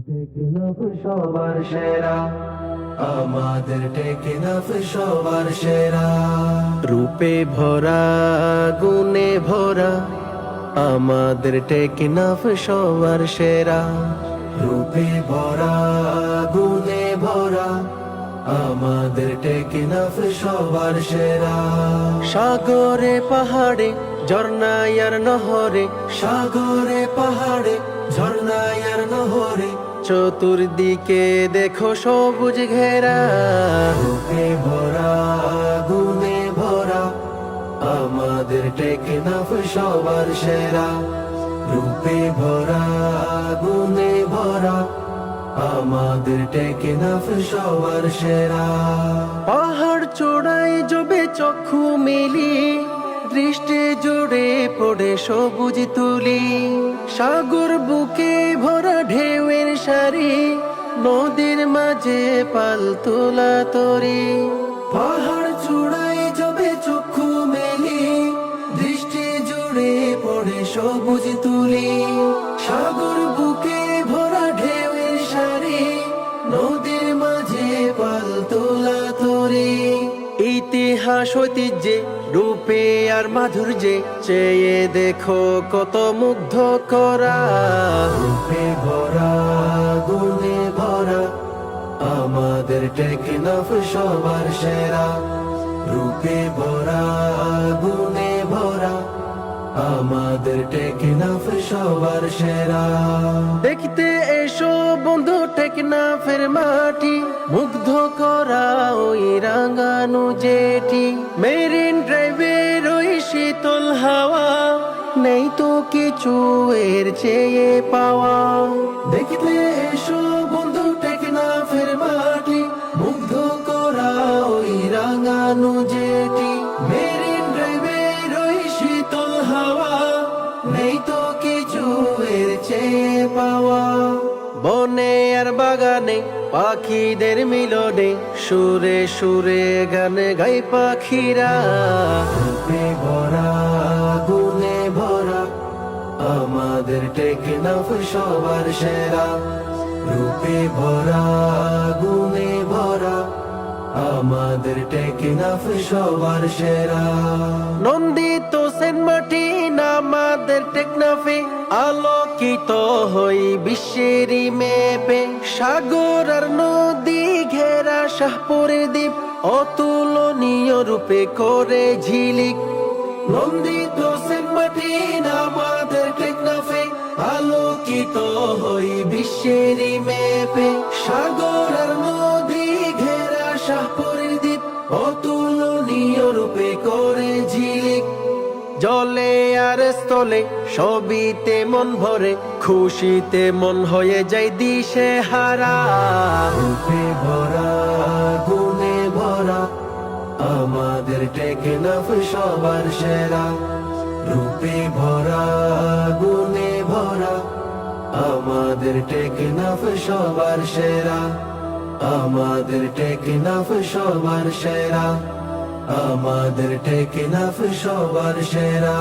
টেকনাফ সবার সেরা, আমাদের টেকনাফ সবার সেরা। রূপে ভরা গুণে ভরা, আমাদের টেকনাফ সবার সেরা। রূপে ভরা গুণে ভরা, আমাদের টেকনাফ সবার সেরা। সাগরে পাহাড়ে ঝর্ণায় আর নহরে, সাগরে পাহাড়ে ঝর্ণায় আর নহরে, চতুর্দিকে দেখো সবুজ ঘেরা। রূপে ভরা গুণে ভরা, আমাদের টেকনাফ সবার সেরা। রূপে ভরা গুণে ভরা, আমাদের টেকনাফ সবার সেরা। পাহাড় চূড়ায় জবে চক্ষু মেলি, দৃষ্টি জুড়ে পড়ে সবুজ তুলি। সাগর বুকে ভরা ঢেউয়ের সারি, নদীর মাঝে পাল তোলা তরি। পাহাড় চূড়ায় জবে চক্ষু মেলি, দৃষ্টি জুড়ে পড়ে সবুজ তুলি। সাগর বুকে ভরা ঢেউয়ের সারি, নদীর মাঝে পাল তোলা তরি। ইতিহাস ঐতিহ্যে রূপে আর মাধুর্যে, চেয়ে দেখো কত মুগ্ধ করা। রূপে ভরা গুণে ভরা, আমাদের টেকনাফ সবার সেরা। রূপে ভরা গুণে ভরা, আমাদের টেকনাফ সবার সেরা। দেখতে এসো বন্ধু টেকনাফের মাটি, মুগ্ধ করা ওই রাঙানো জেটি। মেরিন ড্রাইভের ওই শীতল হাওয়া, নেই তো কিছু এর চেয়ে পাওয়া। দেখতে এসো বন্ধু টেকনাফের মাটি, মুগ্ধ করা ওই রাঙানো জেটি। মেরিন ড্রাইভের ওই শীতল হাওয়া, নেই তো কিছু এর চেয়ে পাওয়া। বনে আর বাগানে পাখিদের মিলনে, সুরে সুরে গানে গাই পাখিরা। রূপে ভরা গুণে ভরা, আমাদের টেকনাফ সবার সেরা। রূপে ভরা গুণে ভরা, আমাদের টেকনাফ সবার সেরা। নন্দিত সেন মাটি আমাদের টেকনাফে, আলোকিত হই বিশ্বেরই মেপে। সাগর আর নদী ঘেরা শাহপুরের দ্বীপ, অতুলনীয় রূপে করে ঝিলিক। নন্দিত সেন মাটি আমাদের টেকনাফে, আলোকিত হই বিশ্বেরই মেপে। সাগর আর নদী ঘেরা শাহপুরের দ্বীপ, অতুলনীয় রূপে করে ঝিলিক। জলে আর স্থলে সবিতে মন ভরে, খুশিতে মন হয়ে যায় দিশে হারা। রূপে ভরা গুণে ভরা, আমাদের টেকনাফ সবার সেরা। রূপে ভরা গুণে ভরা, আমাদের টেকনাফ সবার সেরা। আমাদের টেকনাফ সবার সেরা, আমাদের টেকনাফ সবার সেরা।